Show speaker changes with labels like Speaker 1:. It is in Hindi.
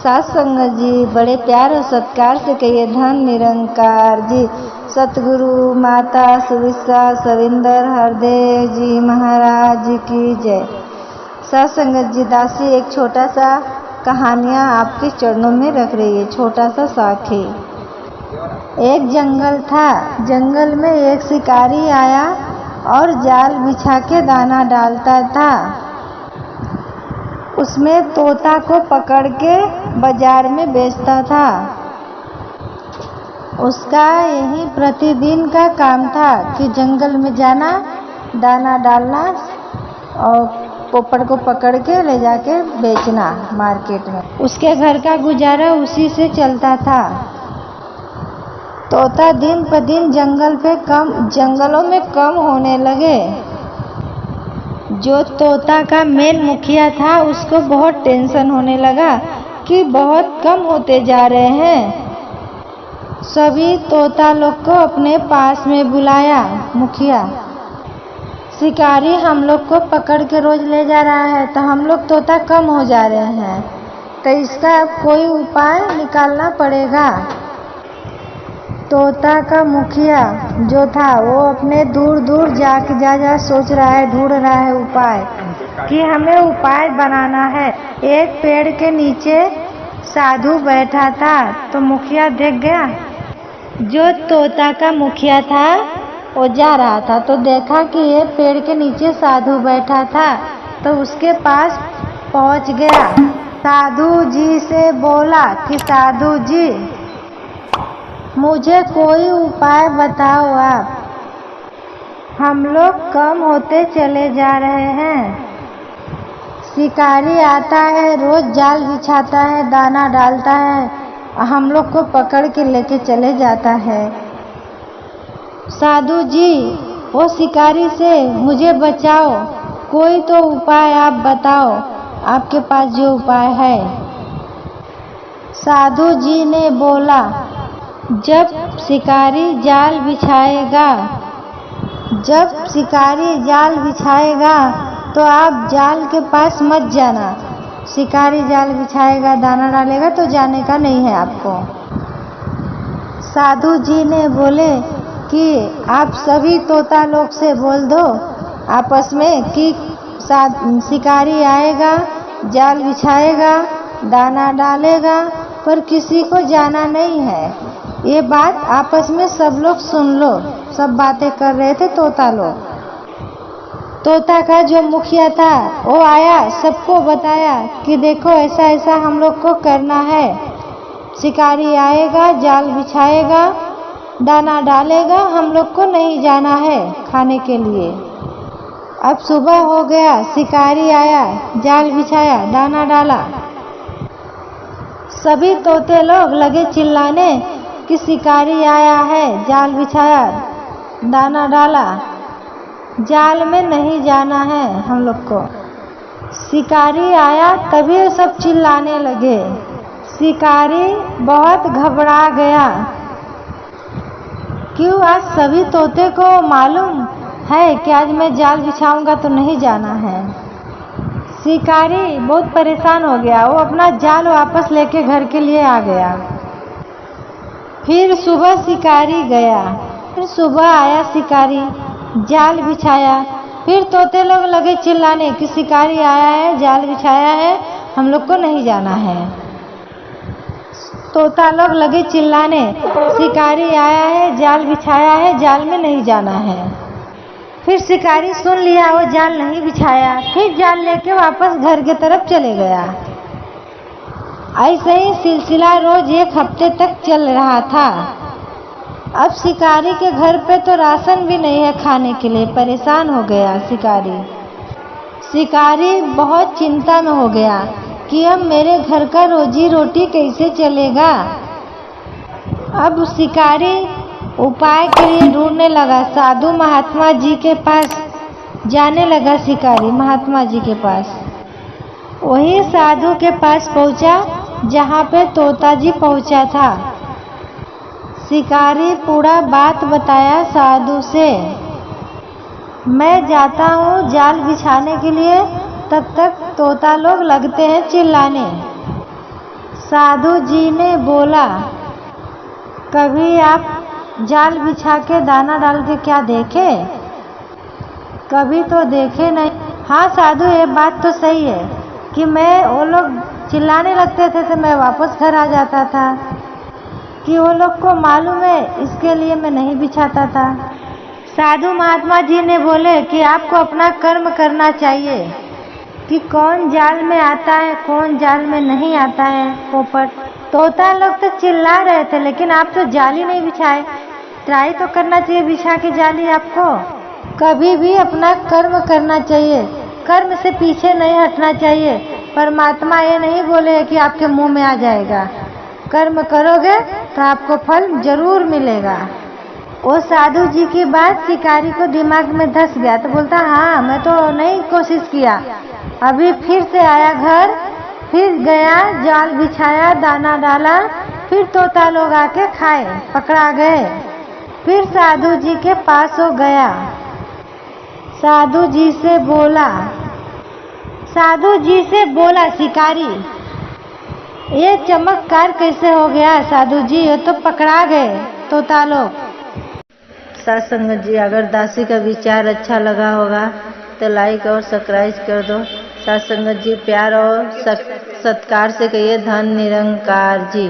Speaker 1: साथ संगत जी, बड़े प्यार और सत्कार से कहिए धन निरंकार जी। सतगुरु माता सुविशा सविंदर हरदेव जी महाराज की जय। साथ संगत जी, दासी एक छोटा सा कहानियाँ आपके चरणों में रख रही है। छोटा सा साखी। एक जंगल था। जंगल में एक शिकारी आया और जाल बिछा के दाना डालता था। उसमें तोता को पकड़ के बाजार में बेचता था। उसका यही प्रतिदिन का काम था कि जंगल में जाना, दाना डालना और पोपड़ को पकड़ के ले जाके बेचना मार्केट में। उसके घर का गुजारा उसी से चलता था। तोता दिन पर दिन जंगलों में कम होने लगे। जो तोता का मेन मुखिया था उसको बहुत टेंशन होने लगा कि बहुत कम होते जा रहे हैं। सभी तोता लोग को अपने पास में बुलाया। मुखिया, शिकारी हम लोग को पकड़ के रोज ले जा रहा है तो हम लोग तोता कम हो जा रहे हैं, तो इसका कोई उपाय निकालना पड़ेगा। तोता का मुखिया जो था वो अपने दूर दूर जा सोच रहा है, ढूंढ रहा है उपाय कि हमें उपाय बनाना है। एक पेड़ के नीचे साधु बैठा था तो मुखिया देख गया। जो तोता का मुखिया था वो जा रहा था तो देखा कि ये पेड़ के नीचे साधु बैठा था तो उसके पास पहुंच गया। साधु जी से बोला कि साधु जी, मुझे कोई उपाय बताओ आप, हम लोग कम होते चले जा रहे हैं। शिकारी आता है, रोज जाल बिछाता है, दाना डालता है, हम लोग को पकड़ के लेके चले जाता है। साधु जी, वो शिकारी से मुझे बचाओ, कोई तो उपाय आप बताओ, आपके पास जो उपाय है। साधु जी ने बोला, जब शिकारी जाल बिछाएगा तो आप जाल के पास मत जाना। शिकारी जाल बिछाएगा, दाना डालेगा तो जाने का नहीं है आपको। साधु जी ने बोले कि आप सभी तोता लोग से बोल दो आपस में कि शिकारी आएगा, जाल बिछाएगा, दाना डालेगा, पर किसी को जाना नहीं है। ये बात आपस में सब लोग सुन लो। सब बातें कर रहे थे तोता लोग। तोता का जो मुखिया था वो आया, सबको बताया कि देखो ऐसा ऐसा हम लोग को करना है। शिकारी आएगा, जाल बिछाएगा, दाना डालेगा, हम लोग को नहीं जाना है खाने के लिए। अब सुबह हो गया, शिकारी आया, जाल बिछाया, दाना डाला। सभी तोते लोग लगे चिल्लाने कि शिकारी आया है, जाल बिछाया, दाना डाला, जाल में नहीं जाना है हम लोग को। शिकारी आया तभी सब चिल्लाने लगे। शिकारी बहुत घबरा गया। क्यों? आज सभी तोते को मालूम है कि आज मैं जाल बिछाऊंगा तो नहीं जाना है। शिकारी बहुत परेशान हो गया। वो अपना जाल वापस लेके घर के लिए आ गया। फिर सुबह शिकारी गया। फिर सुबह आया शिकारी, जाल बिछाया। फिर तोते लोग लगे चिल्लाने कि शिकारी आया है, जाल बिछाया है, हम लोग को नहीं जाना है। तोता लोग लगे चिल्लाने, शिकारी आया है, जाल बिछाया है, जाल में नहीं जाना है। फिर शिकारी सुन लिया, वो जाल नहीं बिछाया। फिर जाल लेके वापस घर की तरफ चले गया। ऐसे ही सिलसिला रोज एक हफ्ते तक चल रहा था। अब शिकारी के घर पे तो राशन भी नहीं है खाने के लिए। परेशान हो गया शिकारी। शिकारी बहुत चिंता में हो गया कि अब मेरे घर का रोजी रोटी कैसे चलेगा। अब शिकारी उपाय के लिए ढूंढने लगा। साधु महात्मा जी के पास जाने लगा। शिकारी महात्मा जी के पास, वही साधु के पास पहुंचा जहाँ पे तोता जी पहुंचा था। शिकारी पूरा बात बताया साधु से। मैं जाता हूँ जाल बिछाने के लिए, तब तक तोता लोग लगते हैं चिल्लाने। साधु जी ने बोला, कभी आप जाल बिछा के दाना डाल के क्या देखे? कभी तो देखे नहीं। हाँ साधु, ये बात तो सही है कि मैं वो लोग चिल्लाने लगते थे तो मैं वापस घर आ जाता था, कि वो लोग को मालूम है इसके लिए मैं नहीं बिछाता था। साधु महात्मा जी ने बोले कि आपको अपना कर्म करना चाहिए कि कौन जाल में आता है कौन जाल में नहीं आता है। पोपट, तोता लोग तो चिल्ला रहे थे लेकिन आप तो जाली नहीं बिछाए। ट्राई तो करना चाहिए बिछा के जाली आपको। कभी भी अपना कर्म करना चाहिए, कर्म से पीछे नहीं हटना चाहिए। परमात्मा ये नहीं बोले कि आपके मुंह में आ जाएगा, कर्म करोगे तो आपको फल जरूर मिलेगा। वो साधु जी की बात शिकारी को दिमाग में धस गया तो बोलता, हाँ मैं तो नहीं कोशिश किया। अभी फिर से आया घर, फिर गया, जाल बिछाया, दाना डाला, फिर तोता लोग आके खाए, पकड़ा गए। फिर साधु जी के पास हो गया, साधु जी से बोला शिकारी, ये चमत्कार कैसे हो गया साधु जी, ये तो पकड़ा गए तोता लोग। साथ संगत जी, अगर दासी का विचार अच्छा लगा होगा तो लाइक और सब्सक्राइब कर दो। साथ संगत जी, प्यार और सत्कार से कहिए धन निरंकार जी।